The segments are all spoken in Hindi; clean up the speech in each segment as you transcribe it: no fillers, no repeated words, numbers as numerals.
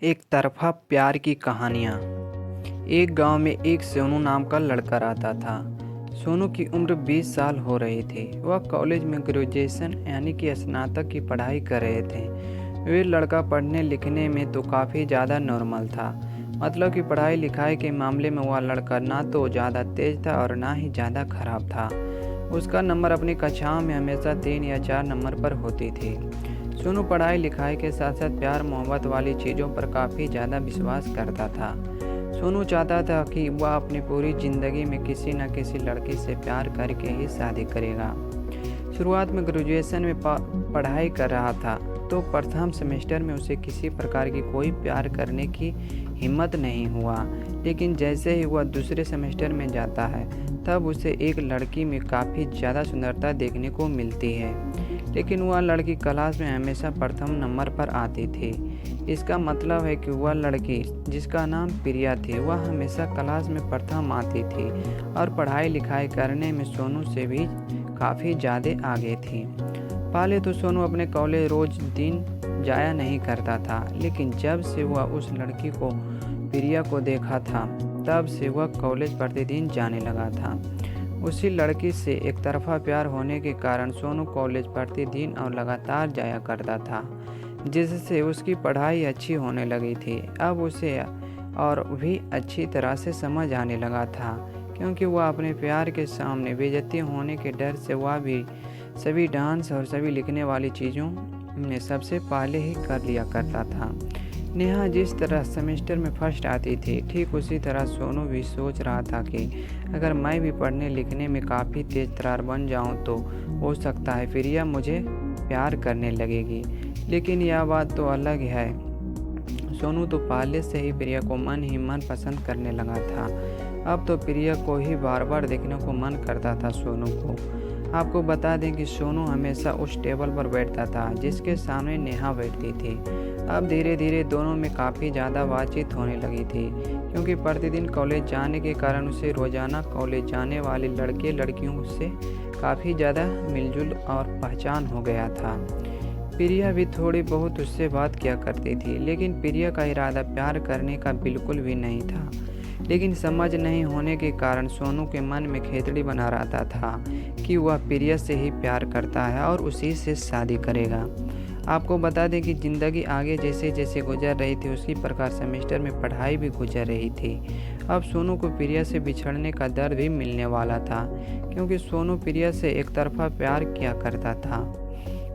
एक तरफा प्यार की कहानियाँ। एक गांव में एक सोनू नाम का लड़का रहता था। सोनू की उम्र 20 साल हो रही थी। वह कॉलेज में ग्रेजुएशन यानी कि स्नातक की पढ़ाई कर रहे थे। वे लड़का पढ़ने लिखने में तो काफ़ी ज़्यादा नॉर्मल था। मतलब कि पढ़ाई लिखाई के मामले में वह लड़का ना तो ज़्यादा तेज था और ना ही ज़्यादा खराब था। उसका नंबर अपनी कक्षाओं में हमेशा 3 या 4 नंबर पर होती थी। सोनू पढ़ाई लिखाई के साथ साथ प्यार मोहब्बत वाली चीज़ों पर काफ़ी ज़्यादा विश्वास करता था। सोनू चाहता था कि वह अपनी पूरी ज़िंदगी में किसी न किसी लड़की से प्यार करके ही शादी करेगा। शुरुआत में ग्रेजुएशन में पढ़ाई कर रहा था तो प्रथम सेमेस्टर में उसे किसी प्रकार की कोई प्यार करने की हिम्मत नहीं हुआ। लेकिन जैसे ही वह दूसरे सेमेस्टर में जाता है तब उसे एक लड़की में काफ़ी ज़्यादा सुंदरता देखने को मिलती है। लेकिन वह लड़की क्लास में हमेशा प्रथम नंबर पर आती थी। इसका मतलब है कि वह लड़की जिसका नाम प्रिया थी वह हमेशा क्लास में प्रथम आती थी और पढ़ाई लिखाई करने में सोनू से भी काफ़ी ज़्यादा आगे थी। पहले तो सोनू अपने कॉलेज रोज दिन जाया नहीं करता था, लेकिन जब से वह उस लड़की को प्रिया को देखा था तब से वह कॉलेज प्रतिदिन जाने लगा था। उसी लड़की से एक तरफा प्यार होने के कारण सोनू कॉलेज प्रतिदिन और लगातार जाया करता था, जिससे उसकी पढ़ाई अच्छी होने लगी थी। अब उसे और भी अच्छी तरह से समझ आने लगा था, क्योंकि वह अपने प्यार के सामने बेइज्जती होने के डर से वह भी सभी डांस और सभी लिखने वाली चीज़ों में सबसे पहले ही कर लिया करता था। नेहा जिस तरह सेमेस्टर में फर्स्ट आती थी, ठीक उसी तरह सोनू भी सोच रहा था कि अगर मैं भी पढ़ने लिखने में काफ़ी तेज तरार बन जाऊं तो हो सकता है प्रिया मुझे प्यार करने लगेगी। लेकिन यह बात तो अलग है। सोनू तो पहले से ही प्रिया को मन ही मन पसंद करने लगा था। अब तो प्रिया को ही बार बार देखने को मन करता था सोनू को। आपको बता दें कि सोनू हमेशा उस टेबल पर बैठता था जिसके सामने नेहा बैठती थी। अब धीरे धीरे दोनों में काफ़ी ज़्यादा बातचीत होने लगी थी, क्योंकि प्रतिदिन कॉलेज जाने के कारण उसे रोज़ाना कॉलेज जाने वाले लड़के लड़कियों से काफ़ी ज़्यादा मिलजुल और पहचान हो गया था। प्रिया भी थोड़ी बहुत उससे बात किया करती थी, लेकिन प्रिया का इरादा प्यार करने का बिल्कुल भी नहीं था। लेकिन समझ नहीं होने के कारण सोनू के मन में खेतड़ी बना रहता था कि वह प्रिया से ही प्यार करता है और उसी से शादी करेगा। आपको बता दें कि ज़िंदगी आगे जैसे जैसे गुजर रही थी उसी प्रकार सेमेस्टर में पढ़ाई भी गुजर रही थी। अब सोनू को प्रिया से बिछड़ने का दर्द भी मिलने वाला था, क्योंकि सोनू प्रिया से एक तरफा प्यार किया करता था।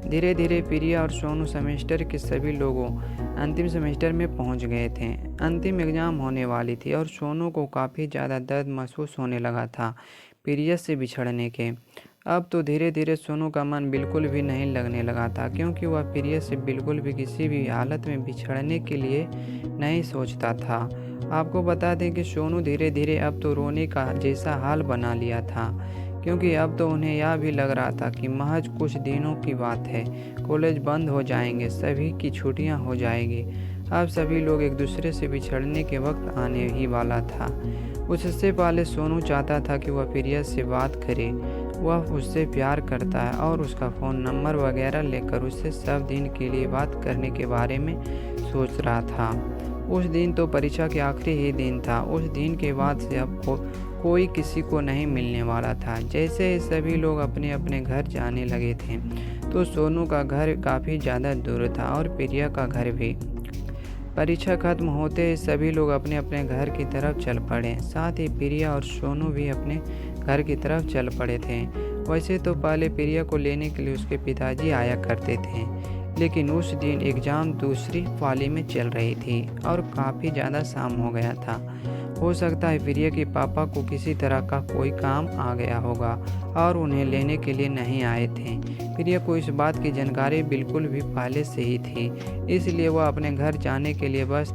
धीरे धीरे प्रिया और सोनू सेमेस्टर के सभी लोगों अंतिम सेमेस्टर में पहुंच गए थे। अंतिम एग्ज़ाम होने वाली थी और सोनू को काफ़ी ज़्यादा दर्द महसूस होने लगा था प्रिया से बिछड़ने के। अब तो धीरे धीरे सोनू का मन बिल्कुल भी नहीं लगने लगा था, क्योंकि वह प्रिया से बिल्कुल भी किसी भी हालत में बिछड़ने के लिए नहीं सोचता था। आपको बता दें कि सोनू धीरे धीरे अब तो रोने का जैसा हाल बना लिया था, क्योंकि अब तो उन्हें यह भी लग रहा था कि महज कुछ दिनों की बात है, कॉलेज बंद हो जाएंगे, सभी की छुट्टियां हो जाएगी। अब सभी लोग एक दूसरे से बिछड़ने के वक्त आने ही वाला था। उससे पहले सोनू चाहता था कि वह प्रिया से बात करे। वह उससे प्यार करता है और उसका फ़ोन नंबर वगैरह लेकर उससे सब दिन के लिए बात करने के बारे में सोच रहा था। उस दिन तो परीक्षा के आखिरी ही दिन था। उस दिन के बाद से अब कोई किसी को नहीं मिलने वाला था। जैसे ही सभी लोग अपने अपने घर जाने लगे थे तो सोनू का घर काफ़ी ज़्यादा दूर था और प्रिया का घर भी। परीक्षा खत्म होते ही सभी लोग अपने अपने घर की तरफ चल पड़े। साथ ही प्रिया और सोनू भी अपने घर की तरफ चल पड़े थे। वैसे तो पहले प्रिया को लेने के लिए उसके पिताजी आया करते थे, लेकिन उस दिन एग्ज़ाम दूसरी पाली में चल रही थी और काफ़ी ज़्यादा शाम हो गया था। हो सकता है प्रिया के पापा को किसी तरह का कोई काम आ गया होगा और उन्हें लेने के लिए नहीं आए थे। प्रिया को इस बात की जानकारी बिल्कुल भी पहले से ही थी, इसलिए वह अपने घर जाने के लिए बस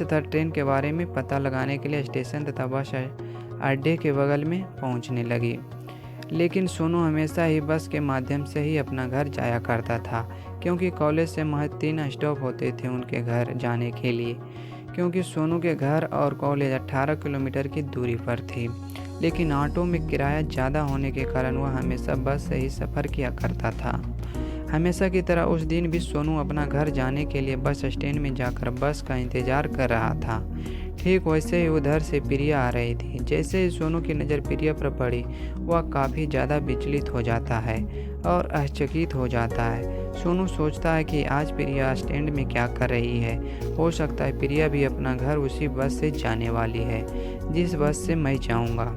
तथा ट्रेन के बारे में पता लगाने के लिए स्टेशन तथा बस अड्डे के बगल में पहुंचने लगी। लेकिन सोनू हमेशा ही बस के माध्यम से ही अपना घर जाया करता था, क्योंकि कॉलेज से महज 3 स्टॉप होते थे उनके घर जाने के लिए। क्योंकि सोनू के घर और कॉलेज 18 किलोमीटर की दूरी पर थी, लेकिन ऑटो में किराया ज़्यादा होने के कारण वह हमेशा बस से ही सफ़र किया करता था। हमेशा की तरह उस दिन भी सोनू अपना घर जाने के लिए बस स्टैंड में जाकर बस का इंतज़ार कर रहा था। ठीक वैसे ही उधर से प्रिया आ रही थी। जैसे ही सोनू की नज़र प्रिया पर पड़ी, वह काफ़ी ज़्यादा विचलित हो जाता है और आश्चर्यचकित हो जाता है। सोनू सोचता है कि आज प्रिया स्टैंड में क्या कर रही है। हो सकता है प्रिया भी अपना घर उसी बस से जाने वाली है जिस बस से मैं जाऊंगा।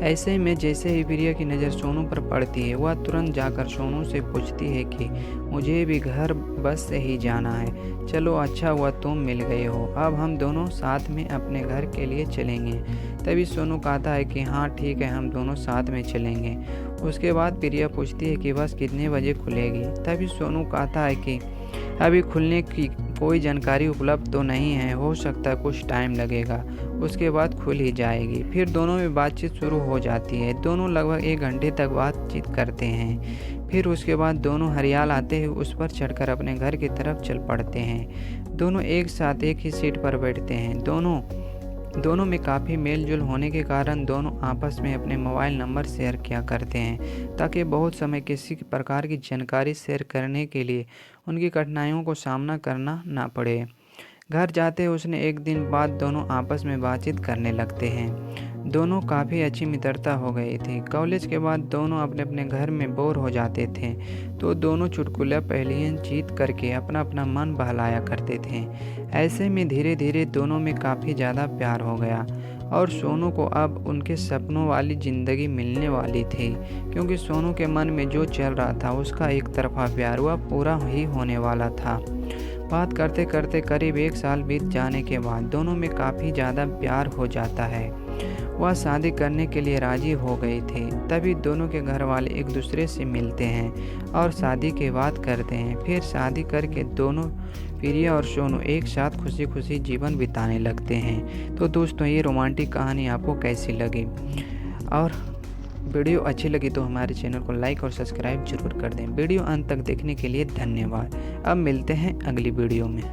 ऐसे में जैसे ही प्रिया की नज़र सोनू पर पड़ती है, वह तुरंत जाकर सोनू से पूछती है कि मुझे भी घर बस से ही जाना है। चलो अच्छा हुआ तुम मिल गए हो, अब हम दोनों साथ में अपने घर के लिए चलेंगे। तभी सोनू कहता है कि हाँ ठीक है, हम दोनों साथ में चलेंगे। उसके बाद प्रिया पूछती है कि बस कितने बजे खुलेगी। तभी सोनू कहता है कि अभी खुलने की कोई जानकारी उपलब्ध तो नहीं है, हो सकता है कुछ टाइम लगेगा, उसके बाद खुल ही जाएगी। फिर दोनों में बातचीत शुरू हो जाती है। दोनों लगभग 1 घंटे तक बातचीत करते हैं। फिर उसके बाद दोनों हरियाल आते हुए उस पर चढ़कर अपने घर की तरफ चल पड़ते हैं। दोनों एक साथ एक ही सीट पर बैठते हैं। दोनों में काफ़ी मेलजोल होने के कारण दोनों आपस में अपने मोबाइल नंबर शेयर किया करते हैं, ताकि बहुत समय किसी प्रकार की जानकारी शेयर करने के लिए उनकी कठिनाइयों को सामना करना ना पड़े। घर जाते उसने एक दिन बाद दोनों आपस में बातचीत करने लगते हैं। दोनों काफ़ी अच्छी मित्रता हो गई थी। कॉलेज के बाद दोनों अपने अपने घर में बोर हो जाते थे, तो दोनों चुटकुला पहेलियाँ जीत करके अपना अपना मन बहलाया करते थे। ऐसे में धीरे धीरे दोनों में काफ़ी ज़्यादा प्यार हो गया और सोनू को अब उनके सपनों वाली ज़िंदगी मिलने वाली थी, क्योंकि सोनू के मन में जो चल रहा था उसका एक तरफा प्यार वह पूरा ही होने वाला था। बात करते करते करीब 1 साल बीत जाने के बाद दोनों में काफ़ी ज़्यादा प्यार हो जाता है। वह शादी करने के लिए राज़ी हो गई थी। तभी दोनों के घर वाले एक दूसरे से मिलते हैं और शादी की बात करते हैं। फिर शादी करके दोनों प्रिया और सोनू एक साथ खुशी खुशी जीवन बिताने लगते हैं। तो दोस्तों, ये रोमांटिक कहानी आपको कैसी लगी? और वीडियो अच्छी लगी तो हमारे चैनल को लाइक और सब्सक्राइब जरूर कर दें। वीडियो अंत तक देखने के लिए धन्यवाद। अब मिलते हैं अगली वीडियो में।